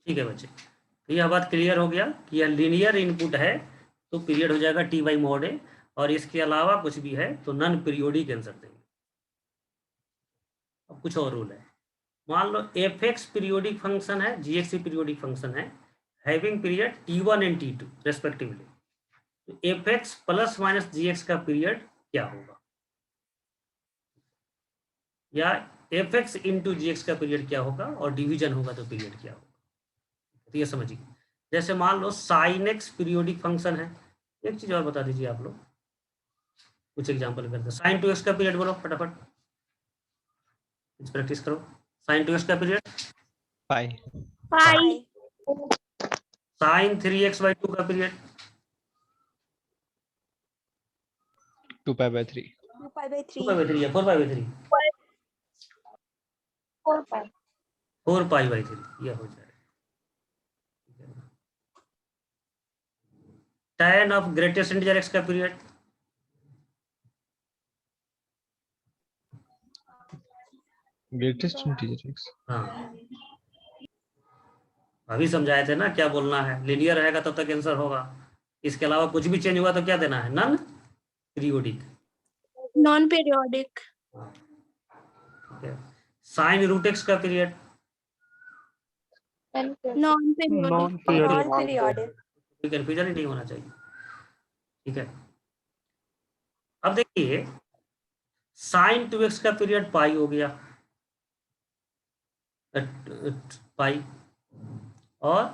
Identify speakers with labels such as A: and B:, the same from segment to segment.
A: ठीक है बच्चे, तो यह बात क्लियर हो गया कि यह लीनियर इनपुट है तो पीरियड हो जाएगा टी बाई मॉड ए, और इसके अलावा कुछ भी है तो नॉन पीरियोडिक आंसर देंगे। अब कुछ और रूल है, मान लो एफ एक्स पीरियोडिक फंक्शन है, जी एक्स पीरियोडिक फंक्शन है, having period T1 and T2 respectively, तो एफ एक्स प्लस माइनस जी एक्स का पीरियड क्या होगा, या एफ एक्स इंटू जी एक्स का पीरियड क्या होगा, और डिवीजन होगा तो पीरियड क्या होगा। तो ये समझिए, जैसे मान लो साइन एक्स पीरियोडिक फंक्शन है, एक चीज और बता दीजिए आप लोग, कुछ एग्जांपल करते हैं। साइन टू एक्स का पीरियड बोलो फटाफट, प्रैक्टिस करो। साइन टू एक्स का पीरियड
B: पाई।
C: पाई।
A: साइन 3x/2 का पीरियड
B: 2π/3।
C: 2π/3।
A: 2π/3 या 4π/3?
C: 4π।
A: 4π/3 यह हो जाएगा। tan of greatest integer x का पीरियड
B: ग्रेटेस्ट इंटीजर एक्स।
A: हाँ अभी समझाए थे ना क्या बोलना है, लीनियर रहेगा तब तक आंसर होगा, इसके अलावा कुछ भी चेंज हुआ तो क्या देना है, non periodic.
C: Non periodic.
A: Sine root x का पीरियड
C: नॉन पीरियोडिक।
A: कोई कंफ्यूजन ही नहीं होना चाहिए, ठीक है। अब देखिए साइन 2x का पीरियड पाई हो गया, पाई, और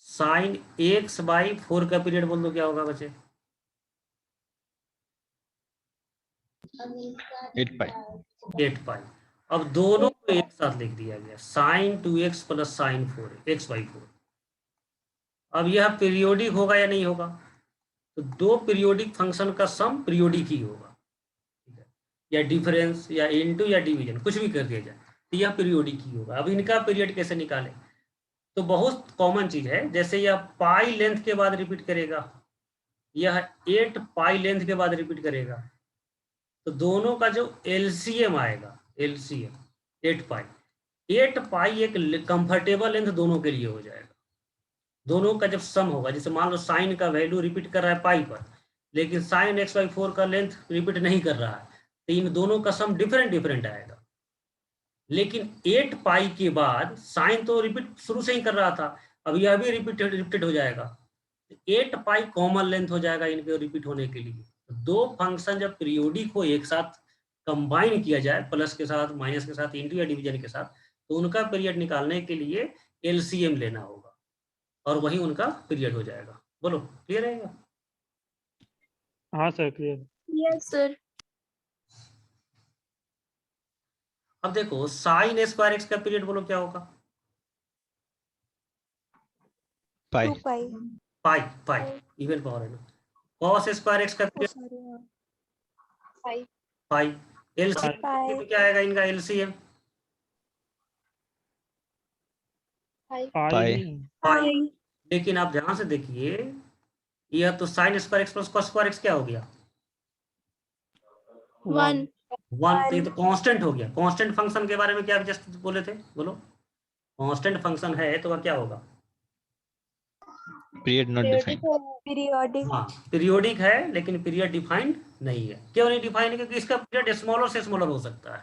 A: साइन x/4 का पीरियड बोल दो क्या होगा बच्चे,
B: 8π।
A: 8π। अब दोनों को एक साथ लिख दिया गया, sign 2x plus sign 4 x/4। अब यह पीरियोडिक होगा या नहीं होगा, तो दो पीरियोडिक फंक्शन का सम पीरियोडिक ही होगा, ठीक है? या डिफरेंस या इनटू या डिवीजन कुछ भी कर दिया जाए तो यह पीरियोडिक ही होगा। अब इनका पीरियड कैसे निकालें, तो बहुत कॉमन चीज है, जैसे यह पाई लेंथ के बाद रिपीट करेगा, यह 8π लेंथ के बाद रिपीट करेगा, तो दोनों का जो एलसीएम आएगा, एलसीएम 8π, 8π एक कंफर्टेबल लेंथ दोनों के लिए हो जाएगा। दोनों का जब सम होगा, जैसे मान लो साइन का वैल्यू रिपीट कर रहा है पाई पर, लेकिन साइन x/4 का लेंथ रिपीट नहीं कर रहा है, तो इन दोनों का सम डिफरेंट डिफरेंट आएगा। लेकिन 8π के बाद साइन तो रिपीट शुरू से ही कर रहा था, अब यह भी रिपीट हो जाएगा, 8π कॉमन लेंथ हो जाएगा इनके रिपीट होने के लिए। दो फंक्शन जब पीरियोडिक हो एक साथ कंबाइन किया जाए, प्लस के साथ माइनस के साथ इंटू या डिवीजन के साथ, तो उनका पीरियड निकालने के लिए एलसीएम लेना होगा और वही उनका पीरियड हो जाएगा। बोलो क्लियर रहेगा?
D: हाँ सर क्लियर।
C: Yes sir.
A: अब देखो साइन स्क्वायर एक्स का पीरियड बोलो क्या होगा,
B: पाई।
C: 2π।
A: पाई, पाई इवन पावर है ना। कॉस स्क्वायर एक्स का पीरियड पाई। एलसीएम क्या आएगा इनका, एलसीएम
D: पाई।
A: पाई। लेकिन आप ध्यान से देखिए, यह तो sine square x plus cos square x क्या हो गया,
C: 1।
A: 1, तो ये तो कांस्टेंट हो गया। कांस्टेंट फंक्शन के बारे में क्या जस्ट बोले थे, बोलो कांस्टेंट फंक्शन है तो वह क्या होगा,
B: पीरियड नॉट डिफाइंड।
C: पीरियोडिक।
A: हाँ पीरियोडिक है, लेकिन पीरियड डिफाइंड नहीं है। क्यों नहीं डिफाइंड है, क्योंकि इसका पीरियड स्मॉलर से स्मॉलर हो सकता है,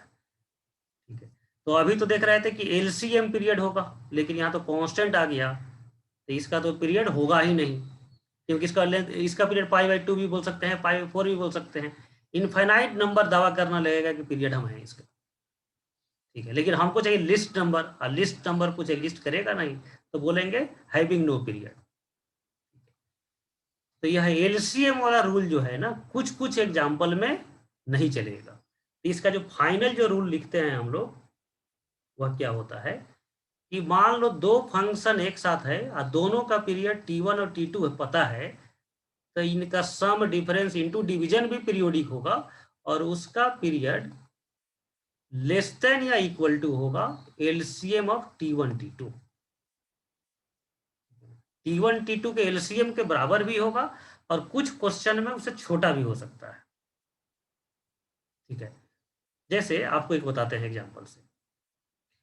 A: ठीक है। तो अभी तो देख रहे थे कि एलसीएम पीरियड होगा, लेकिन यहाँ तो कांस्टेंट आ गया, तो इसका तो पीरियड होगा ही नहीं, क्योंकि इसका लेंथ, इसका पीरियड π/2 भी बोल सकते हैं, π/4 भी बोल सकते हैं। इनफाइनाइट नंबर दावा करना लगेगा कि पीरियड हम है इसका, ठीक है। लेकिन हमको चाहिए लिस्ट नंबर, और लिस्ट नंबर कुछ एग्जिस्ट करेगा नहीं, तो बोलेंगे हैविंग नो पीरियड। तो यह एलसीएम वाला रूल जो है ना, कुछ कुछ एग्जाम्पल में नहीं चलेगा। तो इसका जो फाइनल जो रूल लिखते हैं हम लोग, वह क्या होता है कि मान लो दो फंक्शन एक साथ है और दोनों का पीरियड T1 और T2 पता है, तो इनका सम डिफरेंस इंटू डिवीजन भी पीरियोडिक होगा, और उसका पीरियड लेस देन या इक्वल टू होगा LCM of T1 T2। T1 T2 के एलसीएम के बराबर भी होगा, और कुछ क्वेश्चन में उससे छोटा भी हो सकता है, ठीक है। जैसे आपको एक बताते हैं एग्जांपल से,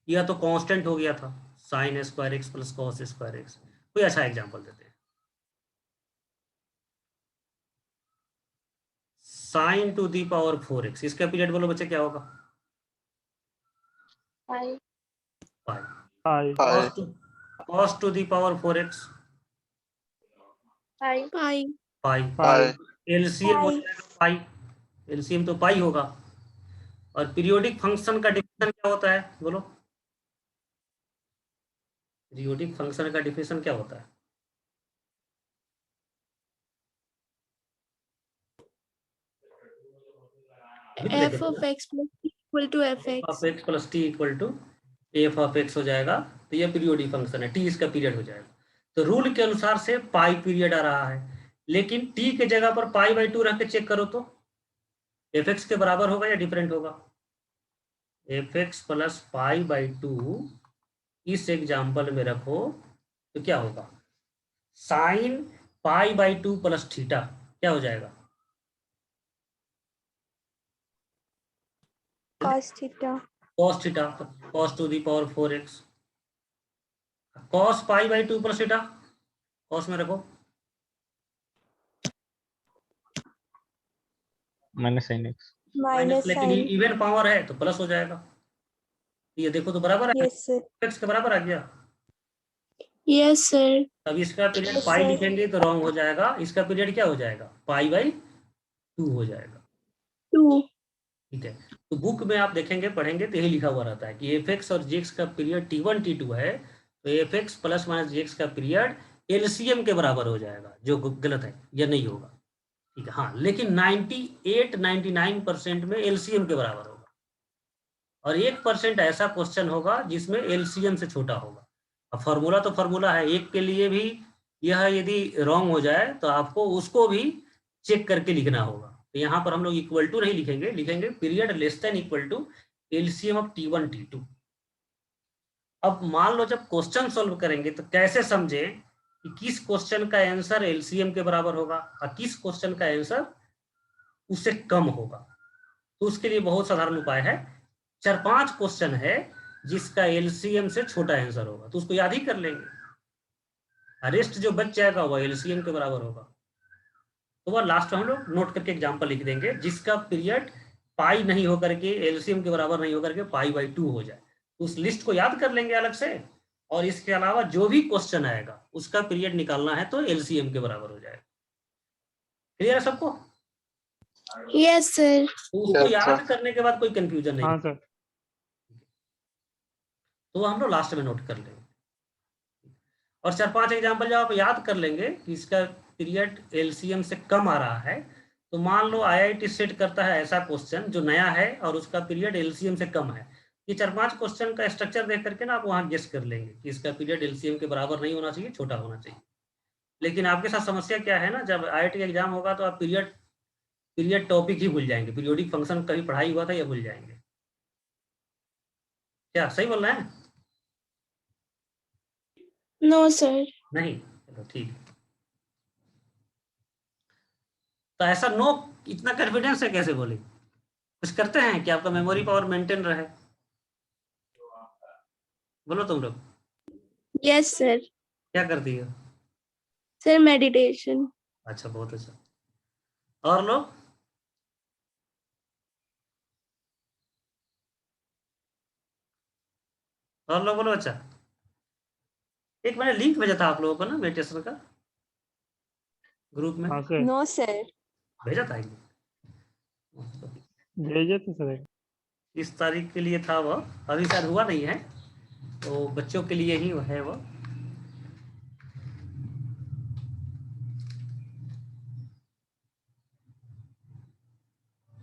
A: यह तो कांस्टेंट हो गया था sine square x plus cos square x. कोई अच्छा एग्जाम्पल देते हैं। Sign to the power 4x, इसका पीरियड बोलो बच्चे क्या होगा?
C: Pi
A: pi.
D: Pi
A: cos to the power 4x,
C: pi pi
A: pi.
D: Pi
A: LCM हो
C: पाई
A: जाएगा पाई, एलसीएम तो पाई होगा। और पीरियोडिक फंक्शन का डिफिनेशन क्या होता है बोलो? पीरियोडिक फंक्शन का डिफिनेशन क्या होता है?
C: f of x plus equal to fx।
A: Of x plus t equal to f of x हो जाएगा। तो ये पीरियोडिक फंक्शन है, टी इसका पीरियड हो जाएगा। तो रूल के अनुसार से पाई पीरियड आ रहा है, लेकिन टी के जगह पर पाई बाई 2 रख के चेक करो तो एफ एक्स के बराबर होगा या डिफरेंट होगा? F x plus pi by 2 इस एग्जाम्पल में रखो तो क्या होगा? Sine pi by 2 plus theta क्या हो जाएगा?
C: cos theta.
A: Cos theta, cos to the power 4x। Cos pi by 2 plus theta, cos में रखो,
B: माइनस साइन एक्स।
C: माइनस
A: लेकिन
C: साइन।
A: इवन पावर है तो प्लस हो जाएगा। ये देखो तो बराबर है,
C: यस सर।
A: एक्स के बराबर आ गया।
C: Yes sir.
A: अब इसका पीरियड
C: Yes,
A: पाई
C: sir.
A: लिखेंगे तो रॉन्ग हो जाएगा, इसका पीरियड क्या हो जाएगा? पाई बाई 2 हो जाएगा।
C: 2।
A: ठीक है, तो बुक में आप देखेंगे पढ़ेंगे तो यही लिखा हुआ रहता है कि एफ एक्स और जी एक्स का पीरियड T1 T2 है, तो एफ एक्स प्लस माइनस जी एक्स का पीरियड एलसीएम के बराबर हो जाएगा, जो गलत है, यह नहीं होगा। ठीक है, हाँ, लेकिन 98-99% में एलसीएम के बराबर होगा, और 1% ऐसा क्वेश्चन होगा जिसमें एलसीएम से छोटा होगा। अब फॉर्मूला तो फॉर्मूला है, एक के लिए भी यह यदि रॉन्ग हो जाए तो आपको उसको भी चेक करके लिखना होगा। तो यहाँ पर हम लोग इक्वल टू नहीं लिखेंगे, लिखेंगे period less than equal to LCM of T1 T2। अब मान लो जब क्वेश्चन सॉल्व करेंगे तो कैसे समझे कि किस क्वेश्चन का आंसर एलसीएम के बराबर होगा और किस क्वेश्चन का आंसर उससे कम होगा। तो उसके लिए बहुत साधारण उपाय है, 4-5 क्वेश्चन है जिसका एलसीएम से छोटा आंसर होगा, तो उसको याद ही कर लेंगे, रेस्ट जो बच जाएगा वह एलसीएम के बराबर होगा। तो वह लास्ट में हम लोग नोट करके एग्जाम्पल लिख देंगे जिसका पीरियड पाई नहीं होकर के एलसीएम के बराबर नहीं होकर के पाई बाई 2 हो जाए, तो उस लिस्ट को याद कर लेंगे अलग से। और इसके अलावा जो भी क्वेश्चन आएगा उसका पीरियड निकालना है तो एलसीएम के बराबर हो जाएगा। क्लियर है सबको?
C: Yes sir.
A: तो उसको याद करने के बाद कोई कंफ्यूजन नहीं।
D: हाँ सर।
A: तो हम लोग लास्ट में नोट कर लेंगे, और 4-5 एग्जाम्पल जब आप याद कर लेंगे कि इसका पीरियड एलसीएम से कम आ रहा है, तो मान लो आईआईटी सेट करता है ऐसा क्वेश्चन जो नया है और उसका पीरियड एलसीएम से कम है, ये 4-5 क्वेश्चन का स्ट्रक्चर देख करके ना आप वहाँ गेस कर लेंगे कि इसका पीरियड एलसीएम के बराबर नहीं होना चाहिए, छोटा होना चाहिए। लेकिन आपके साथ समस्या क्या है ना, जब आईआईटी एग्जाम होगा तो आप पीरियड टॉपिक ही भूल जाएंगे, पीरियोडिक फंक्शन कभी पढ़ाई हुआ था या भूल जाएंगे। क्या सही बोल रहे हैं?
C: No sir.
A: नहीं, चलो ठीक है। तो ऐसा नो, इतना कॉन्फिडेंस है कैसे बोले? कुछ करते हैं कि आपका मेमोरी पावर मेंटेन रहे? बोलो तुम लोग
C: यस सर।
A: क्या करती हो?
C: Sir meditation.
A: अच्छा, बहुत अच्छा। और लोग? और लोग बोलो। अच्छा, एक मैंने लिंक भेजा था आप लोगों को ना मेडिटेशन का ग्रुप में।
D: हाँ सर।
C: No sir.
A: भेजा था
D: भेजे थे सर।
A: इस तारीख के लिए था वह, अभी शायद हुआ नहीं है, तो बच्चों के लिए ही है वह।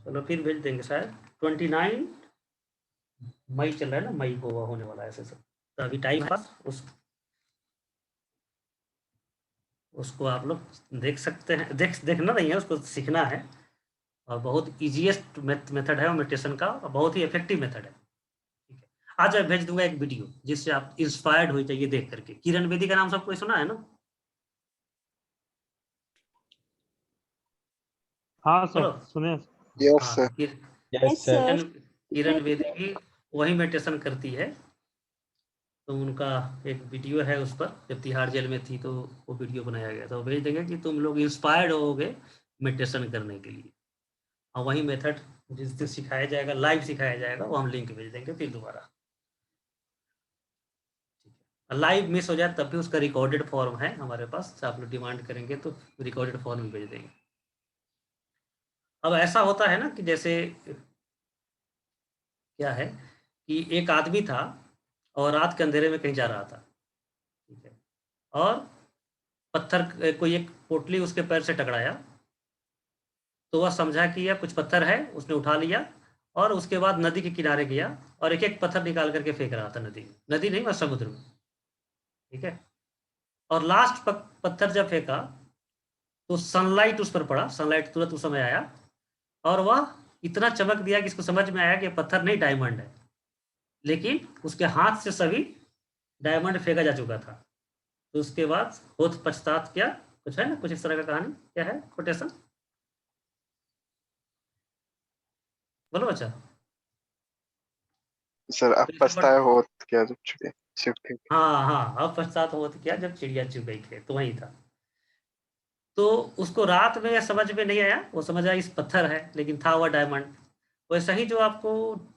A: चलो फिर भेज देंगे, शायद 29 मई चल रहा है ना, मई को वह होने वाला है ऐसे सब। तो अभी टाइम पास उसको आप लोग देख सकते हैं, देखना नहीं है, उसको सीखना है। और बहुत ईजीएस्ट मेथड है मेडिटेशन का, और बहुत ही इफेक्टिव मेथड है। ठीक है, आज मैं भेज दूंगा एक वीडियो जिससे आप इंस्पायर्ड हो जाइए देख करके। किरण बेदी का नाम सबको सुना है ना?
D: हाँ
A: बोलो।
D: सर सुने।
A: हाँ,
B: यस सर।
A: किरण बेदी भी वही मेडिटेशन करती है। तो उनका एक वीडियो है उस पर, जब तिहाड़ जेल में थी तो वो वीडियो बनाया गया था, वो भेज देंगे कि तुम लोग इंस्पायर्ड होगे मेडिटेशन करने के लिए। और वही मेथड जिस दिन सिखाया जाएगा, लाइव सिखाया जाएगा, वो हम लिंक भेज देंगे फिर दोबारा। लाइव मिस हो जाए तब भी उसका रिकॉर्डेड फॉर्म है हमारे पास, आप लोग डिमांड करेंगे तो रिकॉर्डेड फॉर्म भी भेज देंगे। अब ऐसा होता है ना कि जैसे क्या है कि एक आदमी था और रात के अंधेरे में कहीं जा रहा था, ठीक है, और पत्थर कोई एक पोटली उसके पैर से टकराया, तो वह समझा कि यह कुछ पत्थर है, उसने उठा लिया और उसके बाद नदी के किनारे गया और एक एक पत्थर निकाल करके फेंक रहा था नदी में, नदी नहीं, वह समुद्र में, ठीक है। और लास्ट पत्थर जब फेंका तो सनलाइट उस पर पड़ा, सनलाइट तुरंत उस समय आया और वह इतना चमक दिया कि इसको समझ में आया कि पत्थर नहीं डायमंड है, लेकिन उसके हाथ से सभी डायमंड फेंका जा चुका था। तो उसके बाद होत पछतात क्या, कुछ है ना, कुछ इस तरह का कहानी, क्या है कोटेशन, बोलो बच्चा।
E: सर अब पछताए हो क्या जब छुपे छुपे।
A: हाँ हाँ, अब पश्चात होत क्या जब चिड़िया चुग गई थे, तो वही था। तो उसको रात में समझ में नहीं आया, वो समझ आया इस पत्थर है, लेकिन था वह डायमंड। वैसा ही जो आपको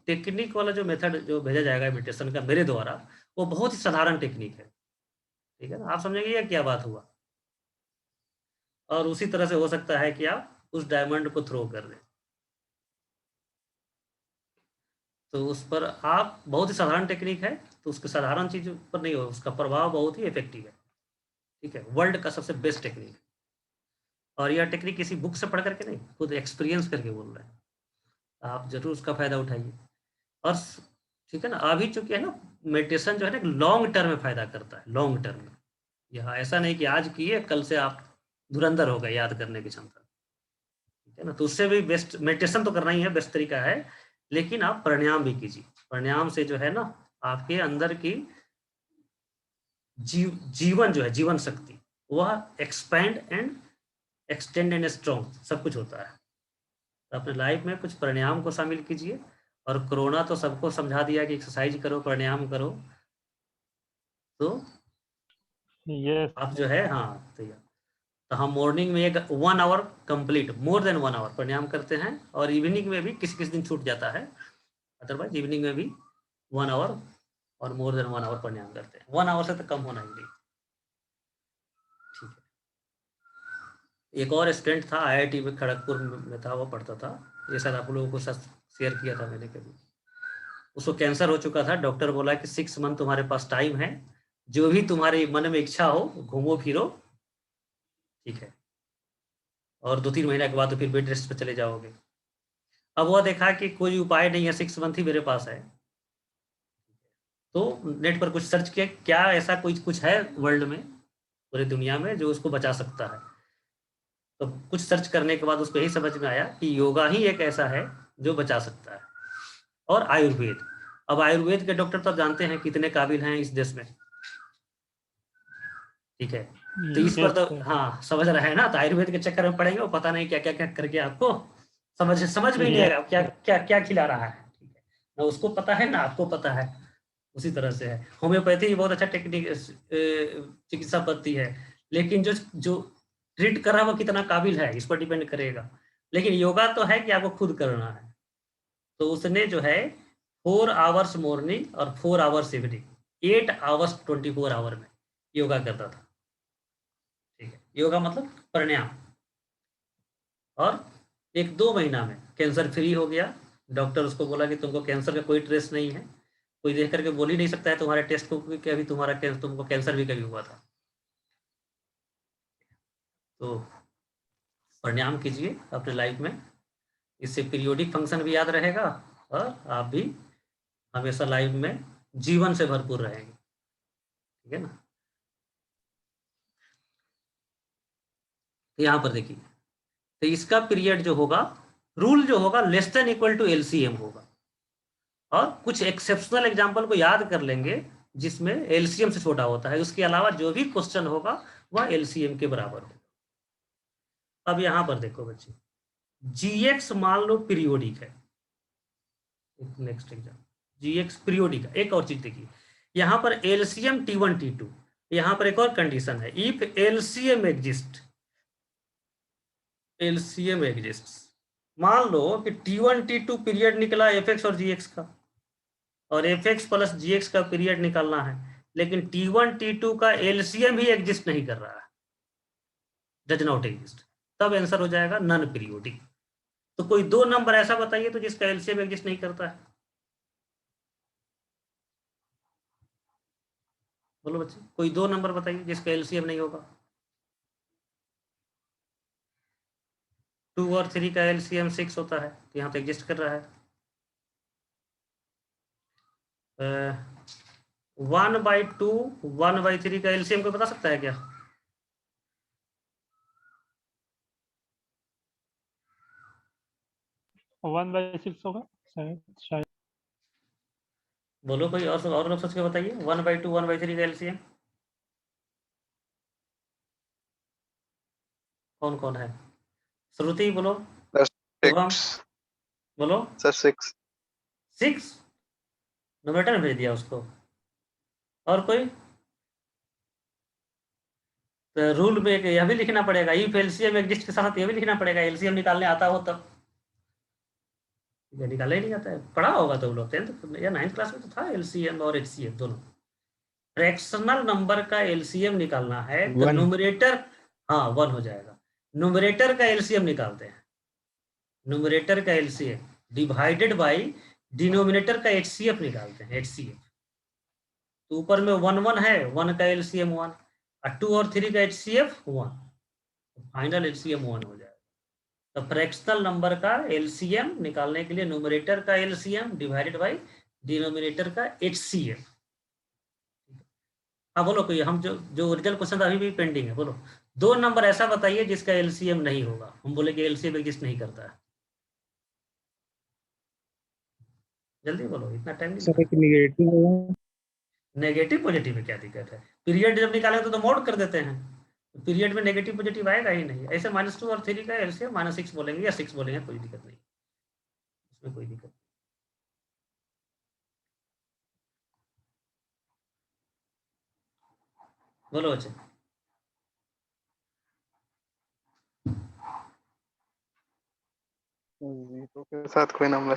A: टेक्निक वाला जो मेथड जो भेजा जाएगा मेडिटेशन का मेरे द्वारा, वो बहुत ही साधारण टेक्निक है, ठीक है ना, आप समझेंगे ये क्या बात हुआ। और उसी तरह से हो सकता है कि आप उस डायमंड को थ्रो कर दें, तो उस पर आप बहुत ही साधारण टेक्निक है, तो उसके साधारण चीज पर नहीं हो, उसका प्रभाव बहुत ही इफेक्टिव है, ठीक है, वर्ल्ड का सबसे बेस्ट टेक्निक है। और यह टेक्निक किसी बुक से पढ़ करके नहीं, खुद एक्सपीरियंस करके बोल रहे हैं, आप जरूर उसका फायदा उठाइए। और ठीक है ना, अभी चूंकि है ना मेडिटेशन जो है ना लॉन्ग टर्म में फायदा करता है, लॉन्ग टर्म में, यह ऐसा नहीं कि आज किए कल से आप धुरंधर हो गए याद करने की क्षमता, ठीक है ना। तो उससे भी बेस्ट मेडिटेशन तो करना ही है, बेस्ट तरीका है, लेकिन आप प्राणायाम भी कीजिए। प्राणायाम से जो है ना आपके अंदर की जीवन जो है, जीवन शक्ति, वह expand and extend and strong सब कुछ होता है। तो अपने लाइफ में कुछ प्राणायाम को शामिल कीजिए। और कोरोना तो सबको समझा दिया कि एक्सरसाइज करो, प्राणायाम करो, तो
D: यस
A: आप जो है, हाँ तो हम मॉर्निंग में एक 1 hour complete, more than 1 hour pranayama करते हैं, और इवनिंग में भी किसी किसी दिन छूट जाता है, अदरवाइज इवनिंग में भी 1 आवर और मोर देन 1 आवर प्राणायाम करते हैं। 1 आवर से तो कम होना ही नहीं, ठीक है। एक और स्टूडेंट था IIT में खड़गपुर में था, वो पढ़ता था, ये शायद आप लोगों को साथ शेयर किया था मैंने कभी। उसको कैंसर हो चुका था, डॉक्टर बोला कि 6 मंथ तुम्हारे पास टाइम है, जो भी तुम्हारे मन में इच्छा हो घूमो फिरो, ठीक है, और 2-3 महीने के बाद तो फिर बेड रेस्ट पे चले जाओगे। अब वह देखा कि कोई उपाय नहीं है, 6 मंथ ही मेरे पास है, तो नेट पर कुछ सर्च किया, क्या ऐसा कोई कुछ है वर्ल्ड में, पूरी दुनिया में, जो उसको बचा सकता है। तो कुछ सर्च करने के बाद उसको यही समझ में आया कि योगा ही एक ऐसा है जो बचा सकता है, और आयुर्वेद। अब आयुर्वेद के डॉक्टर तो आप जानते हैं कितने काबिल हैं इस देश में, ठीक है। तो इस पर तो हाँ समझ रहा है ना, तो आयुर्वेद के चक्कर में पड़ेंगे, वो पता नहीं क्या क्या क्या करके आपको समझ में नहीं आएगा क्या क्या क्या खिला रहा है, ठीक है ना, उसको पता है ना, आपको पता है। उसी तरह से है, होम्योपैथी बहुत अच्छा टेक्निक चिकित्सा पद्धति है, लेकिन जो जो ट्रीट कर रहा है वो कितना काबिल है इस पर डिपेंड करेगा। लेकिन योगा तो है कि आपको खुद करना है। तो उसने जो है 4 आवर्स मॉर्निंग और 4 आवर्स इवनिंग, 8 आवर्स 24 आवर में योगा करता था, ठीक है, योगा मतलब प्राणायाम। और 1-2 महीना में कैंसर फ्री हो गया। डॉक्टर उसको बोला कि तुमको कैंसर का कोई ट्रेस नहीं है, कोई देख करके बोल ही नहीं सकता है तुम्हारे टेस्ट को कि अभी तुमको कैंसर भी कभी हुआ था। तो प्राणायाम कीजिए अपने लाइफ में, इससे पीरियोडिक फंक्शन भी याद रहेगा, और आप भी हमेशा लाइफ में जीवन से भरपूर रहेंगे, ठीक है ना। यहाँ पर देखिए, तो इसका पीरियड जो होगा, रूल जो होगा less than equal to LCM होगा, और कुछ एक्सेप्शनल एग्जाम्पल को याद कर लेंगे जिसमें LCM से छोटा होता है, उसके अलावा जो भी क्वेश्चन होगा वह LCM के बराबर होगा। अब यहाँ पर देखो बच्चे, GX मान लो पीरियोडिक है, नेक्स्ट एग्जाम GX पीरियोडिक है। एक और चीज देखिए, यहाँ पर एलसीएम T1 T2, यहाँ पर एक और कंडीशन है, इफ एलसीएम एग्जिस्ट, मान लो कि T1 T2 पीरियड निकला fx और gx का, और fx प्लस gx का पीरियड निकालना है, लेकिन T1 T2 का एलसीएम ही एग्जिस्ट नहीं कर रहा है, डज नॉट एग्जिस्ट, तब आंसर हो जाएगा नॉन पीरियोडिक। तो कोई दो नंबर ऐसा बताइए तो जिसका एलसीएम एग्जिस्ट नहीं करता है। बोलो बच्चे, कोई दो नंबर बताइए जिसका एलसीएम नहीं होगा। 2 और 3 का एलसीएम 6 होता है, तो यहाँ तो एग्जिस्ट कर रहा है। 1/2 1/3 का एलसीएम कोई बता सकता है क्या?
D: वन बाई सिक्स होगा शायद।
A: बोलो कोई और लोग सोच के बताइए, 1/2 1/3 का एलसीएम कौन कौन है? श्रुति बोलो, शुभम
E: 6
A: बोलो।
E: सर 6
A: 6 नोमेटर में भेज दिया उसको। और कोई? तो रूल में यह भी लिखना पड़ेगा, इफ एलसीएम एग्जिस्ट के साथ यह भी लिखना पड़ेगा, एलसीएम निकालने आता हो तब। ये निकालना ही नहीं आता है, पढ़ा होगा तो लोग 10th या 9th क्लास में तो था एलसीएम और एचसीएफ दोनों। फ्रैक्शनल नंबर का एलसीएम निकालना है तो
B: 1
A: न्यूमरेटर, हाँ 1 हो जाएगा। न्यूमरेटर का एलसीएम निकालते हैं, न्यूमरेटर का एलसीएम डिवाइडेड बाय डिनोमिनेटर का एचसीएफ निकालते हैं, एचसीएफ। तो ऊपर में 1 1 है, 1 का एलसीएम 1, और 2 और 3 का एचसीएफ 1, फाइनल एलसीएम 1 हो जाएगा। तो फ्रैक्शनल नंबर का एलसीएम निकालने के लिए न्यूमरेटर का एलसीएम डिवाइडेड बाय डिनोमिनेटर का एचसीएफ। हाँ बोलो कोई, हम जो ओरिजिनल क्वेश्चन अभी भी पेंडिंग है, बोलो दो नंबर ऐसा बताइए जिसका एलसीएम नहीं होगा, हम बोले कि एलसीएम एग्जिस्ट नहीं करता है। जल्दी बोलो, इतना टाइम नहीं।
F: सर एक निगेटिव होगा।
A: नेगेटिव पॉजिटिव में क्या दिक्कत है? पीरियड जब निकालेंगे तो मोड कर देते हैं, पीरियड में नेगेटिव पॉजिटिव आएगा ही नहीं। ऐसे -2 और 3 का एलसीएम -6 बोलेंगे या 6 बोलेंगे, कोई दिक्कत नहीं, उसमें कोई दिक्कत नहीं। बोलो बच्चे।
E: 0 के साथ कोई नंबर